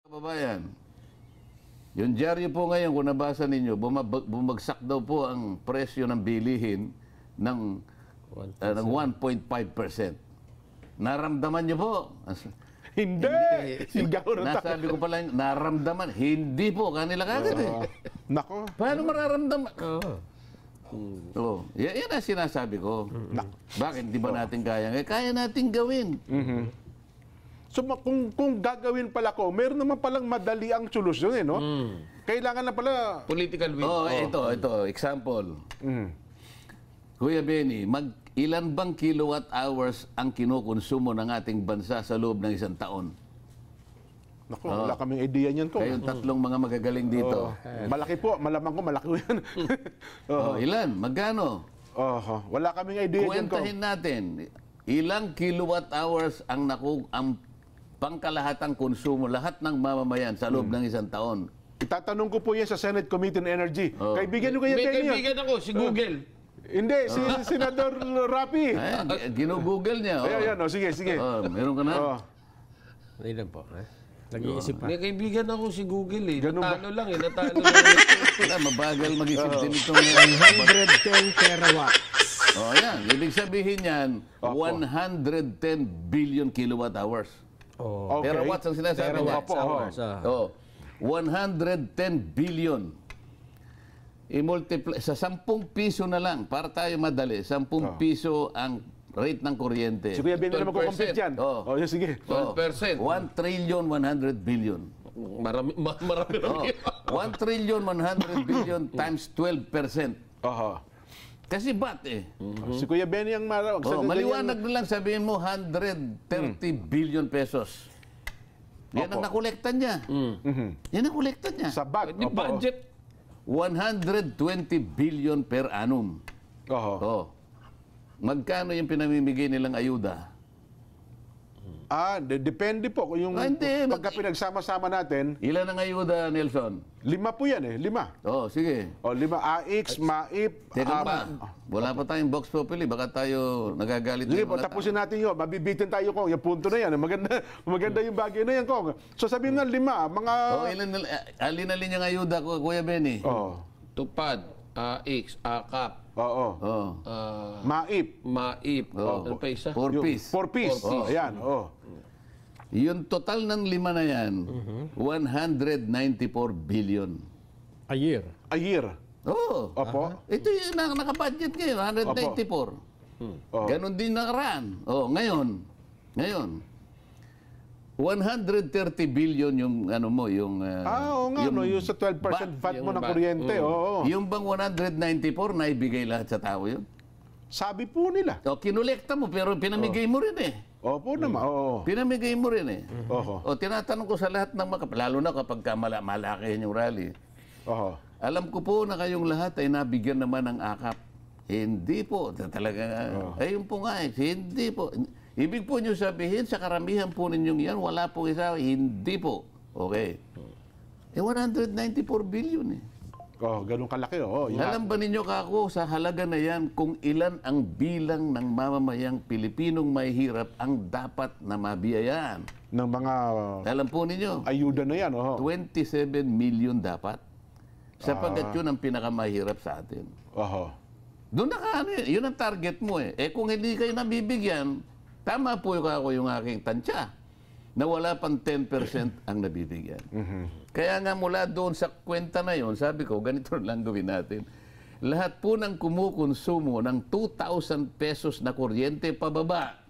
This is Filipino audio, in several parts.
Kababayan, yung dyaryo po ngayon, kung nabasa ninyo, bumagsak daw po ang presyo ng bilihin ng 1.5%. Naramdaman niyo po? Hindi! Nasabi ko pala, naramdaman. Hindi po, kanila kagad eh. Nako. Paano mararamdaman? Yan ang sinasabi ko. Bakit di ba natin kaya? Kaya natin gawin. So kung gagawin pala ko, meron naman palang madali ang solusyon eh, no? Kailangan na pala... Political will. Ito, example. Kuya Benny, ilan bang kilowatt hours ang kinukonsumo ng ating bansa sa loob ng isang taon? Naku, wala kaming idea niyan ko. Kayong tatlong mga magagaling dito. Malaki po, malamang ko malaki yan. Ilan? Magkano? Wala kaming idea niyan ko. Kuwentahin natin, ilang kilowatt hours ang pangkalahatang konsumo, lahat ng mamamayan sa loob ng isang taon. Itatanong ko po yan sa Senate Committee on Energy. Kaibigan nyo kaya May tayo kaibigan ako, si Google. Hindi, si Senador Rapi. Ginugoogle niya. Ayan, sige. Meron ka na? Hindi lang po. Nag-iisip pa. May kaibigan ako si Google eh. Ganun ba? Natalo lang eh. Natalo lang. Mabagal mag-isip din itong... 110 terawatts. Yan. Ibig sabihin yan, 110 billion kilowatt hours. Okay. Terawatts ang sinasabi niya. Terawatts hours. 110 billion. I-multiply, sa 10 piso na lang, para tayo madali, 10 piso ang rate ng kuryente. Si Kuya Benny na magkukompute yan. Yan, sige. 1 12%. trillion 100 billion. Marami. 1 trillion 100 billion times 12%. Kasi ba't eh? Si Kuya Benny ang marawag. Maliwanag na lang sabihin mo 130 billion pesos. Yan ang nakolekta niya. Yan ang kolekta niya. Sa bag. Di budget. 120 billion per annum. Magkano yung pinamimigay nilang ayuda? Depende po. Yung pagka pinagsama-sama natin, Ilan ang ayuda, Nelson? 5 po yan eh. 5. Sige. 5. AX, MAIP. Teka pa. Wala pa tayong box populi. Baka tayo nagagalit. Sige po, tapusin natin yun. Mabibitin tayo kong. Yung punto na yan. Maganda yung bagay na yan kong. So sabihin na 5. Mga... Alin-alin yung ayuda ko, Kuya Benny? Tupad. AX. AKAP. MAIP. MAIP. Ano pa isa? 4 piece. 4 piece. Ayan. Yung total ng 5 na yan, 194 billion. A year. A year. Opo. Ito yung nakabudget ngayon, 194. Ganon din nakaraan. Ngayon, 130 billion yung ano mo, yung... yung sa 12% VAT mo ng kuryente. Yung bang 194, naibigay lahat sa tao yun? Sabi po nila. Kinolekta mo, pero pinamigay mo rin eh. Opo naman. Pinamigay mo rin eh. Tinatanong ko sa lahat ng lalo na kapag malaki yung rally. Alam ko po na kayong lahat ay nabigyan naman ng akap. Hindi po. Talaga, ayun po nga eh. Hindi po. Ibig po nyo sabihin, sa karamihan po ninyong yan, wala po isa. Hindi po. Okay. 194 billion eh. Ganun kalaki. Alam ba ninyo kako sa halaga na yan kung ilan ang bilang ng mamamayang Pilipinong mahihirap ang dapat na mabiyayaan? Ng mga... Alam po ninyo? Ayuda na yan. 27 million dapat. Sapagkat yun ang pinakamahirap sa atin. Doon yun ang target mo eh. Kung hindi kayo nabibigyan, tama po yung aking tansya na wala pang 10% ang nabibigyan. Kaya nga mula doon sa kwenta na yon, sabi ko, ganito lang gawin natin. Lahat po ng kumukonsumo ng 2,000 pesos na kuryente pababa,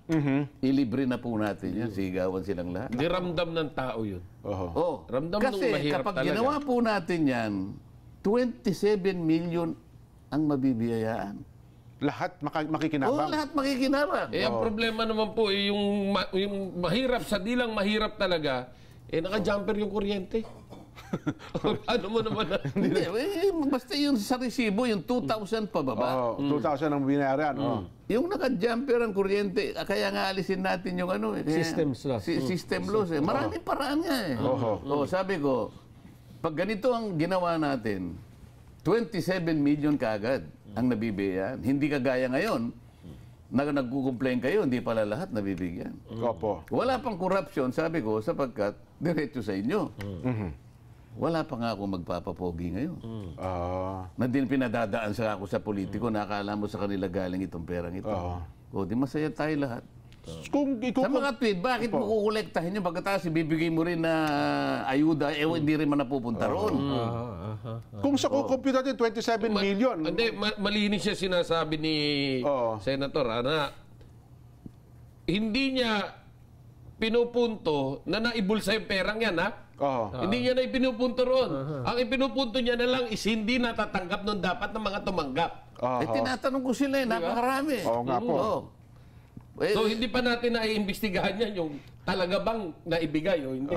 ilibre na po natin yan. Sigawan silang lahat. Hindi ramdam ng tao yun. Ramdam Kasi nung mahirap kapag talaga. ginawa po natin yan, 27 million ang mabibiyayaan. Lahat makikinabang. Lahat makikinabang. Ang problema naman po, yung mahirap, sa dilang mahirap talaga, naka-jumper yung kuryente. Ano mo naman na? Hindi, basta yung sa resibo, yung 2,000 pababa. 2,000 ang binayaran. Yung naka-jumper ang kuryente, kaya nga alisin natin yung ano. Systems loss. System loss. Maraming paraan nga eh. Sabi ko, pag ganito ang ginawa natin, 27 million kaagad ang nabibigyan. Hindi kagaya ngayon, nagko-complain kayo, hindi pala lahat nabibigyan. Opo. Wala pang corruption, sabi ko, sapagkat diretso sa inyo. Wala pa nga ako magpapapogi ngayon. Na din pinadadaan sa ako sa politiko, nakakala mo sa kanila galing itong perang ito. O, di masaya tayo lahat. Sa mga tweet, bakit mo kukolektahin yun? Pagkatapos ibibigay mo rin na ayuda, hindi rin man napupunta roon. Kung sa kukumpute natin, 27 million. Hindi, malinis siya sinasabi ni Senator, na hindi niya pinupunto na naibulsa yung perang yan, ha? Hindi niya na ipinupunto roon. Ang ipinupunto niya na lang is hindi natatanggap nun dapat ng mga tumanggap. Tinatanong ko sila, napakarami. Oo nga po. So, hindi pa natin naiimbestigahan yan yung talaga bang naibigay o hindi.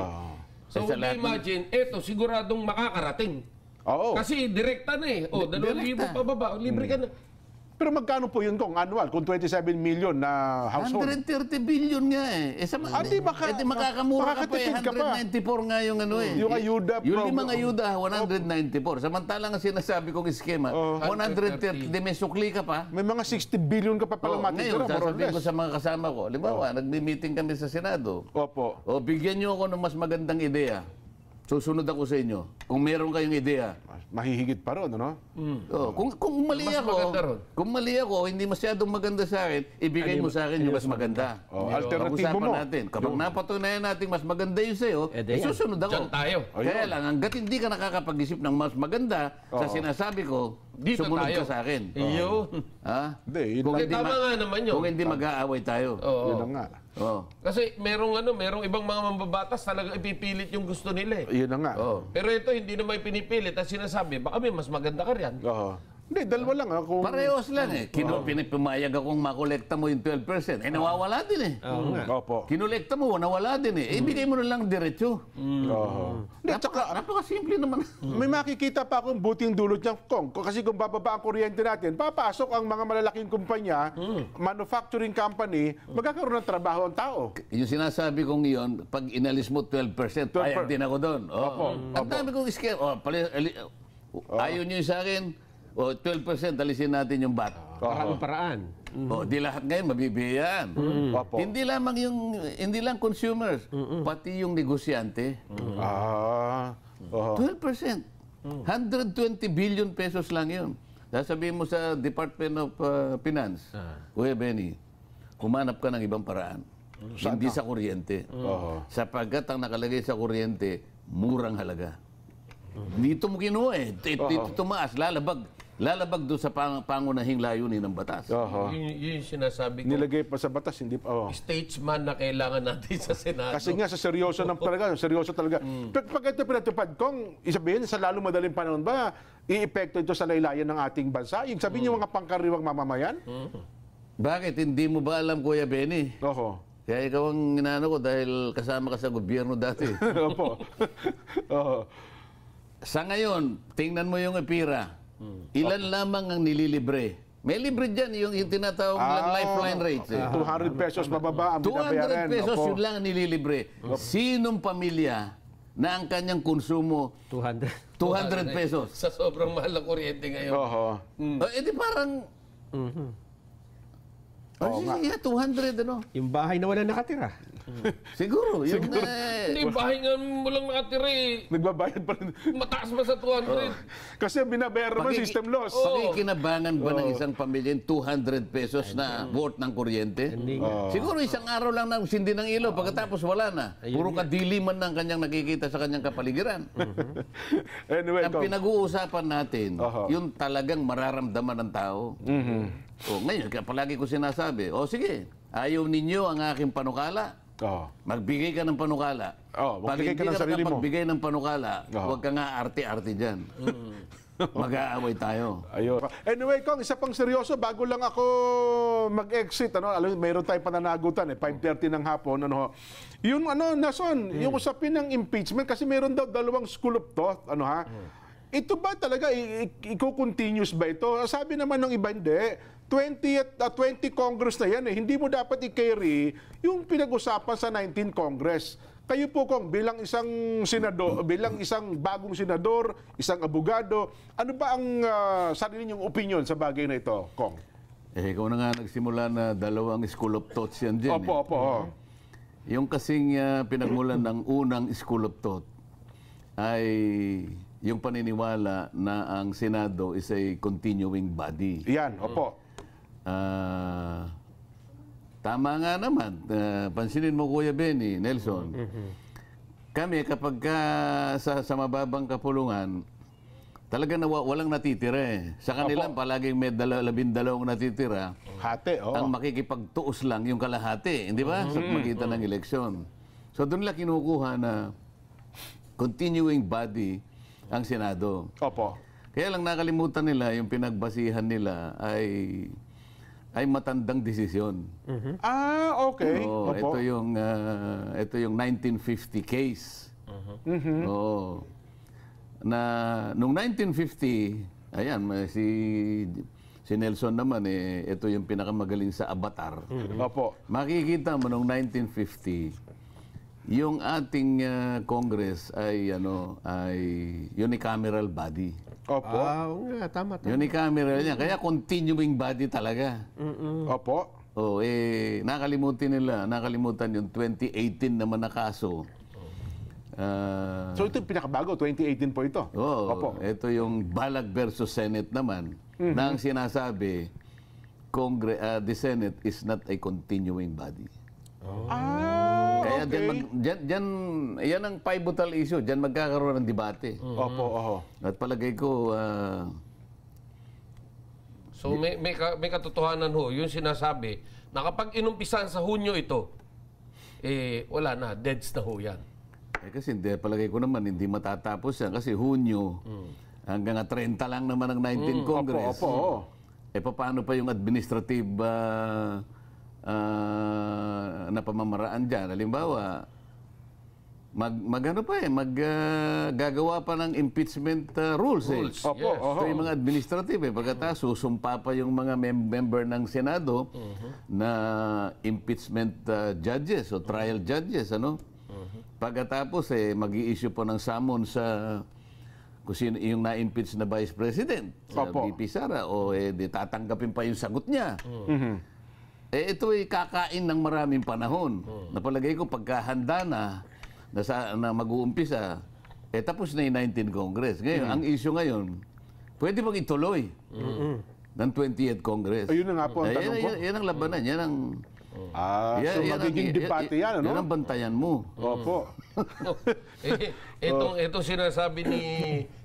So, imagine, eto, siguradong makakarating. Kasi direkta na eh. 2,000 pababa, libre ka na. Pero magkano po yun kung annual? Kung 27 million na household? 130 billion nga eh. Makakamura ka pa eh. 194 nga yung ano eh. Yung ayuda. Yung limang ayuda, 194. Samantalang ang sinasabi kong eskema, 130, di may sukli ka pa. May mga 60 billion ka pa palang matitira. Ngayon, sasabihin ko sa mga kasama ko, halimbawa, nagmi-meeting kami sa Senado. Opo. O, bigyan nyo ako ng mas magandang ideya. Susunod ako sa inyo. Kung meron kayong ideya. Mahihigit pa ron, ano? Kung mali ako, hindi masyadong maganda sa akin, ibigay mo sa akin yung mas maganda. Alternatibo mo. Natin. Kapag napatunayan natin mas maganda yung sa'yo, susunod ako. Diyan tayo. Kaya lang, hanggat hindi ka nakakapag-isip ng mas maganda sa sinasabi ko, dito sumunod tayo. ka sa akin. Iyo. Hindi, yun lang. Tama nga naman yun. Kung hindi mag-aaway tayo. Yun lang nga. Kasi merong ibang mga mambabatas talagang ipipilit yung gusto nila eh. Yun lang nga. Pero ito hindi naman pinipilit at sinasabi, baka may mas maganda ka riyan. Hindi, dalawa lang. Kung... Parehos lang eh. Pinipumayag akong makolekta mo yung 12%. Nawawala din eh. Opo. Kinolekta mo, nawala din eh. Ibigay mo na lang diretso. Napakasimple naman. May makikita pa akong buting dulot niyang Kong. Kasi kung bababa ang kuryente natin, papasok ang mga malalaking kumpanya, manufacturing company, magkakaroon ng trabaho ang tao. Yung sinasabi kong iyon, pag inalis mo 12%, payag din ako doon. Ang dami kong scare. Ayaw niyo sa akin, 12% alisin natin yung VAT. Paraan. Di lahat ngayon mabibigyan. Hindi lang consumers, pati yung negosyante. 12%. 120 billion pesos lang yun. Sasabihin mo sa Department of Finance, Kuya Benny, humanap ka ng ibang paraan. Hindi sa kuryente. Sapagkat ang nakalagay sa kuryente, murang halaga. Dito mo kinuha eh. Dito tumaas, lalabag doon sa pangunahing layunin ng batas. Yun yung sinasabi ko. Nilagay pa sa batas, hindi pa. Statesman na kailangan natin sa Senado. Kasi nga, sa seryoso talaga. Pag ito pinatupad, kung isabihin, sa lalo madaling panahon ba, iepekto ito sa laylayan ng ating bansa? Yung sabihin yung mga pangkaraniwang mamamayan? Bakit? Hindi mo ba alam, Kuya Benny? Kaya ikaw ang inaano ko dahil kasama ka sa gobyerno dati. Opo. Sa ngayon, tingnan mo yung EPIRA. Ilan lamang ang nililibre? May libre dyan, yung tinatawag lifeline rates. 200 pesos mababa ang binabayaran. 200 pesos yun lang ang nililibre. Sinong pamilya na ang kanyang konsumo 200 pesos? Sa sobrang mahal ng kuryente ngayon. Di parang... 200 ano? Yung bahay na wala nakatira. Siguro. Hindi, bahay nga mo lang nakatira eh. Nagbabayad pa rin. Mataas ba sa 200? Kasi binabayaran mo system loss. Pakikinabangan ba ng isang pamilya 200 pesos na worth ng kuryente? Siguro isang araw lang nang sindi ng ilaw, pagkatapos wala na. Puro kadiliman ng kanyang nakikita sa kanyang kapaligiran. Anyway, ang pinag-uusapan natin, yung talagang mararamdaman ng tao. Ngayon, palagi ko sinasabi, sige, ayaw ninyo ang aking panukala. Magbigay ka ng panukala. Pag hindi ka nakapagbigay ng panukala, huwag ka nga arte-arte dyan. Mag-aaway tayo. Anyway, Kong, isa pang seryoso, bago lang ako mag-exit, alam, mayroon tayong pananagutan, 5:30 ng hapon, yung Nason, yung usapin ng impeachment, kasi mayroon daw dalawang school of thought, ito ba talaga, i-continuous ba ito? Sabi naman ng iba, hindi. 20 Congress na yan eh. Hindi mo dapat i-carry yung pinag-usapan sa 19 Congress. Kayo po, Kong, bilang isang senador, bilang isang bagong senador, isang abogado, ano ba ang sarili niyong opinion sa bagay na ito, Kong? Ikaw na nga nagsimula na 2 school of thoughts yan dyan. Opo, opo. Yung kasing pinagmulan ng unang school of thought ay yung paniniwala na ang Senado is a continuing body. Yan, opo. Tama nga naman. Pansinin mo, Kuya Benny, Nelson. Kami, kapag sa mababang kapulungan, talaga walang natitira eh. Sa kanila, palaging may 12 natitira. Hati, oh. Ang makikipagtuos lang yung kalahati, hindi ba? Sa magitan ng eleksyon. So doon lang kinukuha na continuing body ang Senado. Opo. Kaya lang nakalimutan nila, yung pinagbasihan nila ay matandang desisyon. Okay. Oo, Opo. ito yung 1950 case. Oo. Na noong 1950, ayan, si Nelson naman ito yung pinakamagaling sa Avatar. Opo. Makikita mo noong 1950, yung ating Congress ay unicameral body. Opo. Oo nga, tama. Unicameral niya, kaya continuing body talaga. Opo. Oh, nakalimutan yung 2018 naman na kaso. So ito yung pinakabago, 2018 po ito. Opo. Ito yung Balag versus Senate naman, na ang sinasabi, the Senate is not a continuing body. Kaya okay. yan ang pivotal issue. Diyan magkakaroon ng debate. Opo, oho. At palagay ko, So may katotohanan ho, yung sinasabi na kapag inumpisan sa Hunyo ito, wala na, deads na ho yan. kasi palagay ko naman, hindi matatapos yan. Kasi Hunyo, hanggang 30 lang naman ang 19 Congress. Opo. Paano pa yung administrative na pamamaraan dyan? Halimbawa, gagawa pa ng impeachment rules. Opo, Yes. So yung mga administrative, pagkatapos susumpa pa yung mga member ng Senado na impeachment judges o trial judges, ano? Pagkatapos mag-i-issue po ng summon sa kung sino yung na-impeach na Vice President, sa Opo. VP Sara, o tatanggapin pa yung sagot niya. Ito ay kakain ng maraming panahon. Napalagay ko pagkahanda na mag-uumpisa, tapos na yung 19 Congress. Ngayon, ang issue ngayon, pwede bang ituloy ng 20th Congress? Ayun na nga po ang tanong ko. Yan ang labanan. Yan ang... So magiging debate yan, ano? Yan ang bantayan mo. Opo. Itong sinasabi ni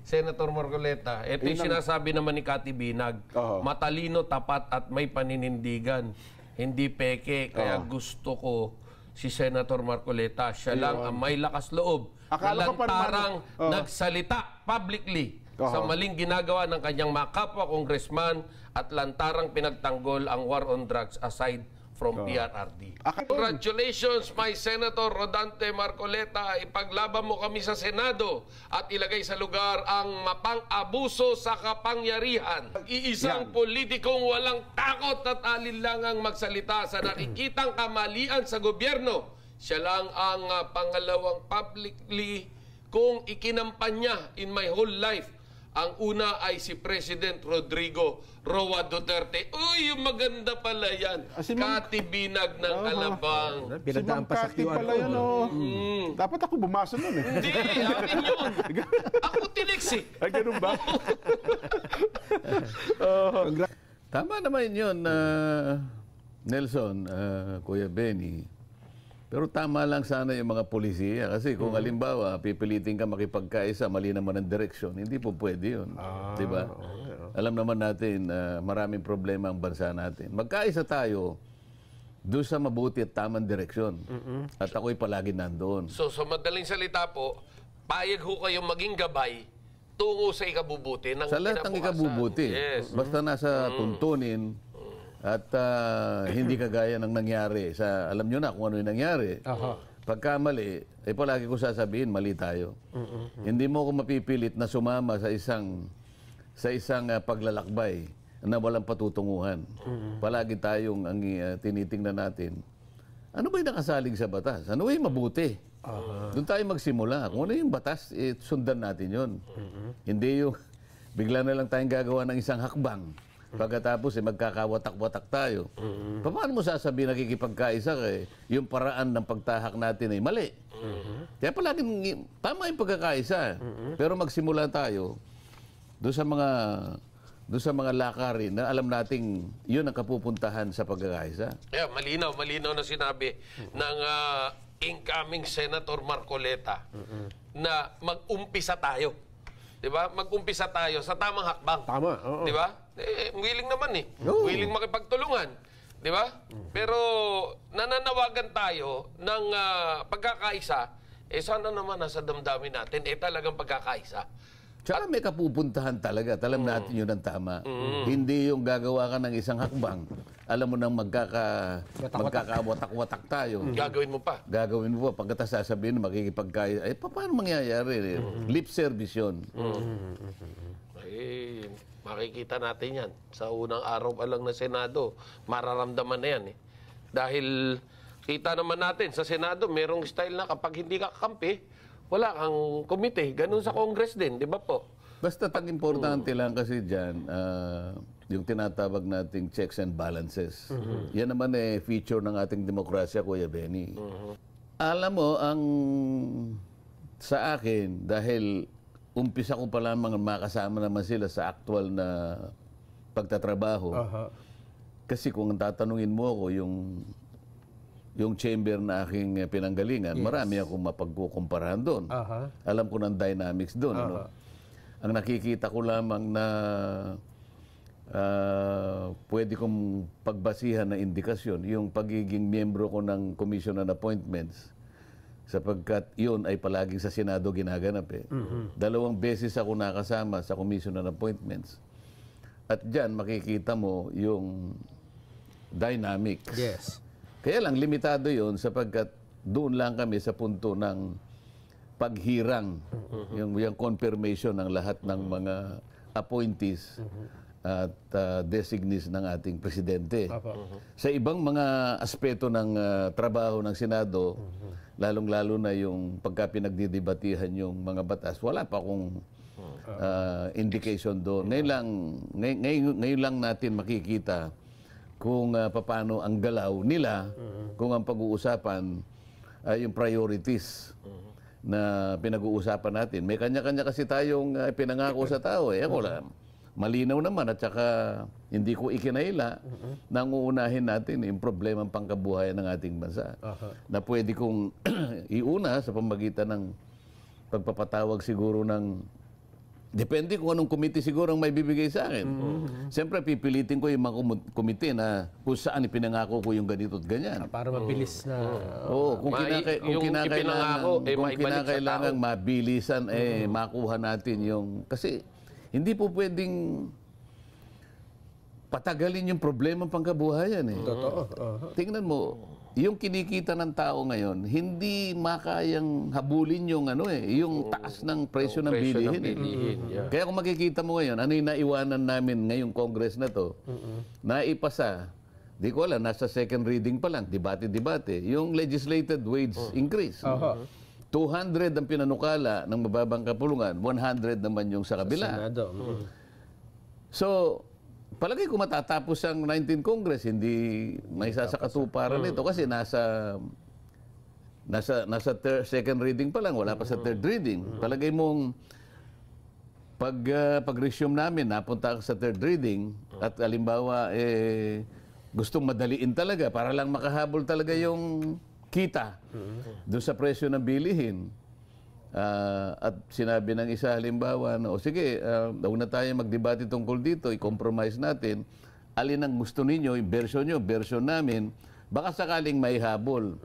Senator Marcoleta, ito yung sinasabi naman ni Cathy Binag, matalino, tapat at may paninindigan. Hindi peke, kaya gusto ko si Senator Marcoleta, siya lang ang may lakas loob. Akala ko pa naman, Lantarang nagsalita publicly sa maling ginagawa ng kanyang mga kapwa congressman at lantarang pinagtanggol ang war on drugs aside from PRRD. Congratulations, my Senator Rodante Marcoleta. Ipaglaban mo kami sa Senado at ilagay sa lugar ang mapang-abuso sa kapangyarihan. Iisang politikong walang takot at alinlangang magsalita sa nakikitang kamalian sa gobyerno. Siya lang ang pangalawang publicly kong ikinampanya in my whole life. Ang una ay si President Rodrigo Roa Duterte. Uy, yung maganda pala yan. Cathy Binag ng Alabang. Si Ma'am Cathy pala yan, Dapat ako bumasa nun eh. Hindi, akin yun. Ako tinex eh. Ay, ganun ba? Tama naman yun, Nelson, Kuya Benny. Pero tama lang sana yung mga polisiya. Kasi kung halimbawa, pipilitin ka makipagkaisa, mali naman ang direksyon, hindi po pwede yun. Diba? Alam naman natin, maraming problema ang bansa natin. Magkaisa tayo doon sa mabuti at tamang direksyon. At ako'y palagi nandoon. So, sa madaling salita po, payag ho kayong maging gabay tungo sa ikabubuti ng Sa lahat ng ikabubuti. Yes. Basta nasa tuntunin at hindi kagaya ng nangyari. Alam nyo na kung ano yung nangyari. Pagka mali, palagi ko sasabihin, mali tayo. Hindi mo ako mapipilit na sumama sa isang paglalakbay na walang patutunguhan. Palagi tayong ang tinitingnan natin. Ano ba yung nakasalig sa batas? Ano ba yung mabuti? Doon tayo magsimula. Kung ano yung batas, sundan natin yun. Hindi yung bigla na lang tayong gagawa ng isang hakbang Pagkatapos magkakawatak-watak tayo. Paano mo sasabihin nakikipagkaisa ka yung paraan ng pagtahak natin ay mali? Kaya palaging tama yung pagkakaisa. Pero magsimula tayo doon sa mga lakarin na alam nating yun ang kapupuntahan sa pagkakaisa. Yeah, malinaw na sinabi ng incoming Senator Marcoleta na mag-umpisa tayo. 'Di ba? Mag-umpisa tayo sa tamang hakbang. Tama, oo. 'Di ba? Willing naman Willing makipagtulungan. 'Di ba? Pero nananawagan tayo ng pagkakaisa, sana naman nasa damdamin natin talagang pagkakaisa. Tsaka may kapupuntahan talaga. Alam natin yun ang tama. Hindi yung gagawa ka ng isang hakbang. Alam mo nang magkakawatak-watak tayo. Gagawin mo pa. Gagawin mo pa. Pagkatapos sasabihin, makikipagkaya. Paano mangyayari? Lip service yun. Makikita natin yan. Sa unang araw pa lang na Senado, mararamdaman na yan. Dahil kita naman natin, sa Senado, merong style na kapag hindi ka kakampi, wala kang komite. Ganun sa Congress din, di ba po? Basta ang importante lang kasi dyan, yung tinatawag nating checks and balances. Yan naman feature ng ating demokrasya, Kuya Benny. Alam mo, sa akin, dahil umpisa ko pa lamang makasama naman sila sa actual na pagtatrabaho. Kasi kung tatanungin mo ako, yung chamber na aking pinanggalingan, marami akong mapagkukumparahan doon. Alam ko ng dynamics doon. Ang nakikita ko lamang na pwede kong pagbasihan na indikasyon, yung pagiging miyembro ko ng Commission on Appointments, sapagkat yun ay palaging sa Senado ginaganap. 2 beses ako nakasama sa Commission on Appointments. At dyan makikita mo yung dynamics. Yes. Kaya lang, limitado yun sapagkat doon lang kami sa punto ng paghirang, yung confirmation ng lahat ng mga appointees at designees ng ating presidente. Sa ibang mga aspeto ng trabaho ng Senado, lalong-lalo na yung pagka pinagdidebatihan yung mga batas, wala pa akong indication doon. Ngayon lang natin makikita kung paano ang galaw nila, kung ang pag-uusapan ay yung priorities na pinag-uusapan natin. May kanya-kanya kasi tayong pinangako sa tao. Ako lang, malinaw naman at saka hindi ko ikinaila na uunahin natin yung problemang pangkabuhayan ng ating bansa. Na pwede kong iuna sa pamagitan ng pagpapatawag siguro ng depende kung anong komite siguro ang may bibigay sa akin. Siyempre, pipilitin ko yung mga komite na kung saan ipinangako ko yung ganito at ganyan. Para mabilis na... Kung kinakailangan mabilisan, makuha natin yung... Kasi hindi po pwedeng patagalin yung problema pangkabuhayan. Totoo. Tingnan mo, yung kinikita ng tao ngayon, hindi makayang habulin yung yung taas ng presyo ng bilihin. Kaya kung makikita mo ngayon, ano yung naiwanan namin ngayong Congress na to, naipasa, di ko alam, nasa second reading pa lang, debate, yung legislated wage increase. 200 ang pinanukala ng mababang kapulungan, 100 naman yung sa kabila. Senado. So, palagay ko matatapos ang 19th Congress, hindi may sasakatuparan nito kasi nasa second reading pa lang, wala pa sa third reading. Palagay mong pag-resume namin, napunta sa third reading at alimbawa gustong madaliin talaga para lang makahabol talaga yung kita doon sa presyo ng bilihin. At sinabi ng isa halimbawa, sige, huwag na tayo magdebate tungkol dito, i-compromise natin. Alin ang gusto ninyo, yung version nyo, version namin, baka sakaling may habol.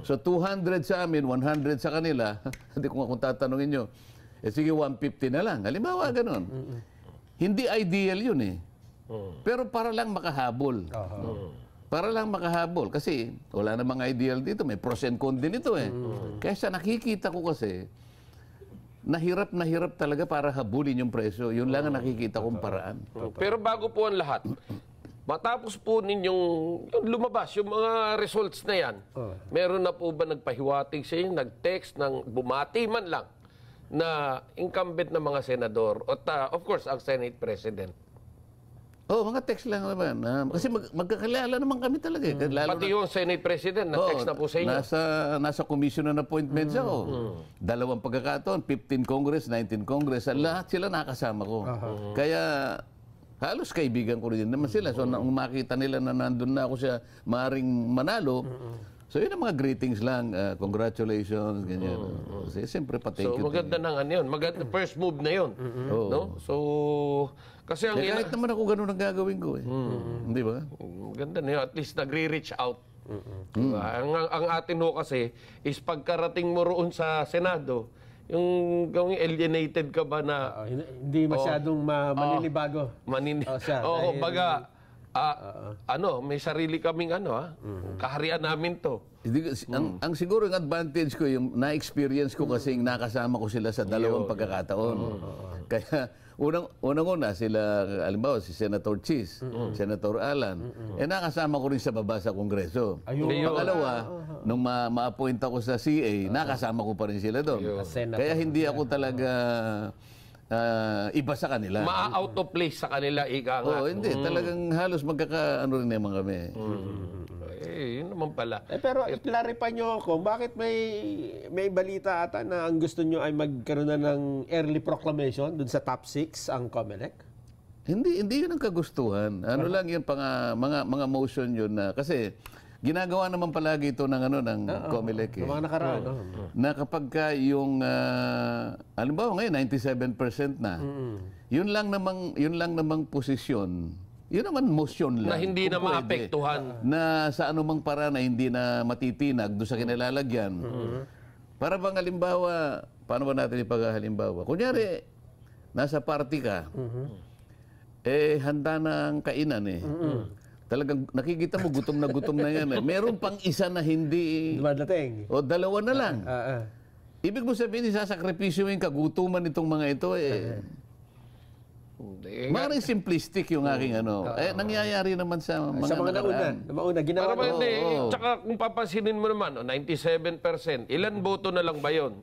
So 200 sa amin, 100 sa kanila, hindi ko kung tatanungin nyo, sige 150 na lang. Halimbawa, ganun. Hindi ideal yun Pero para lang makahabol. Para lang makahabol. Kasi wala namang ideal dito, may pros and cons din ito Kaya sa nakikita ko kasi, nahirap talaga para habulin yung presyo. Yun lang ang nakikita kong paraan. Pero bago po ang lahat, matapos po ninyong yung lumabas, yung mga results na yan, meron na po ba nagpahiwatig sa inyo, nag-text, bumati man lang, na incumbent na mga senador, at of course, ang Senate President? Oh, mga text lang naman. Kasi magkakilala naman kami talaga. Lalo Pati yung Senate President, na-text na po sa inyo. Nasa commission on appointments ako. 2 pagkakataon, 15 Congress, 19 Congress. Lahat sila nakasama ko. Kaya halos kaibigan ko rin naman sila. So nung makita nila na nandun na ako sa maaaring manalo, so yun ang mga greetings lang. Congratulations, ganyan. Kasi siyempre pa-thank you. So maganda ng ano yun. Maganda, first move na yun. No? So, kasi ang kahit naman ako ganun ang gagawin ko eh. Hindi ba? Maganda na yun. At least nagre-reach out. Diba? Ang atin ho kasi is pagkarating mo roon sa Senado, yung gawing alienated ka ba na... Hindi masyadong maninibago. Baga, may sarili kaming kaharian namin to. Ang siguro yung advantage ko, yung na-experience ko kasi nakasama ko sila sa 2 pagkakataon. Kaya unang-una sila, alimbawa si Senator Cheese, Senator Alan, nakasama ko rin sa baba sa Kongreso. Pangalawa, nung ma-appoint ako sa CA, nakasama ko pa rin sila doon. Kaya hindi ako talaga iba sa kanila. Ma-out of place sa kanila, ika nga. Hindi. Talagang halos magkaka-ano rin naman kami. Yun naman pala. Pero i-clarify nyo ako, bakit may balita ata na ang gusto nyo ay magkaroon na ng early proclamation dun sa top 6 ang COMELEC? Hindi yun ang kagustuhan. Ano lang yun, mga motion yun na, kasi ginagawa naman palagi ito ng COMELEC. Mga nakaraan. Na kapag ka yung, halimbawa ngayon, 97% na, yun lang namang posisyon. Yun naman motion lang. Na hindi na maapektuhan. Na sa anumang paraan na hindi na matitinag doon sa kinalalagyan. Para bang halimbawa, paano ba natin ipaghalimbawa? Kunyari, nasa party ka, handa na ang kainan Talagang nakikita mo, gutom na yan. Meron pang isa na hindi... Dumadating. O 2 na lang. Ibig mo sabihin, isasakripisyo yung kagutuman nitong mga ito maaaring simplistic yung aking nangyayari naman sa mga nauna, ginawa naman. Tsaka kung papansinin mo naman, 97%, ilan boto na lang ba yun?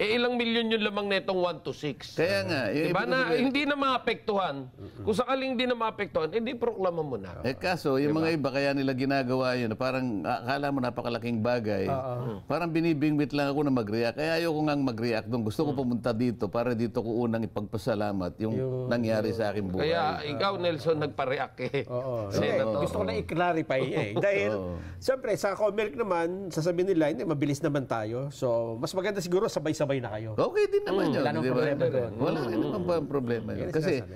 Ilang milyon yun lamang netong 1 to 6. Kaya nga. Diba na hindi na maapektuhan? Kung sakaling hindi na maapektuhan, hindi proklama mo na. Kaso, yung mga iba, kaya nila ginagawa yun, parang akala mo napakalaking bagay. Parang binibingwit lang ako na mag-react. Kaya ayoko nga mag-react doon. Gusto ko pumunta dito para dito ko unang ipagpasalamat yung nangyari sa akin buhay. Kaya ikaw, Nelson, nagpa-react Gusto ko na i-clarify Dahil, siyempre, sa COMELEC naman, sasabihin nila, hindi, mabilis naman tayo. So, mas maganda siguro sabay-sabay na kayo. Okay din naman yun. Wala nang problema doon. Wala rin naman problema yun. Kasi,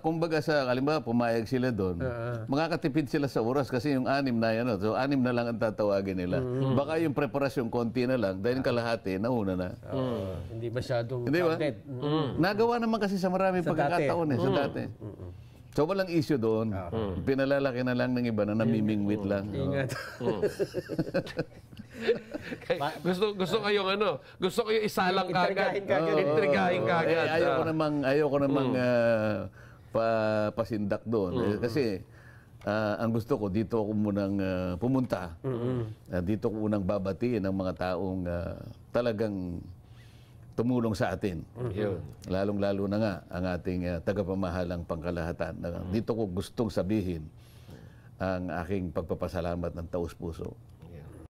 kumbaga halimbawa, pumayag sila doon, makakatipid sila sa oras kasi yung 6 na yan. So, 6 na lang ang tatawagin nila. Baka yung preparasyon konti na lang, dahil kalahati, nauna na. Hindi masyadong crowded. Nagawa naman kasi sa maraming pagkakataon sa dati. So, walang issue doon. Pinalalaki na lang ng iba na namimingwit lang. Ingat. gusto ko yung isalang kagad. Intrigahin kagad. Ayoko namang pasindak doon. Kasi ang gusto ko, dito ako munang pumunta. Dito ko unang babatiin ang mga taong talagang tumulong sa atin. Lalong-lalo na nga ang ating tagapamahalang pangkalahatan. Dito ko gustong sabihin ang aking pagpapasalamat ng taus-puso.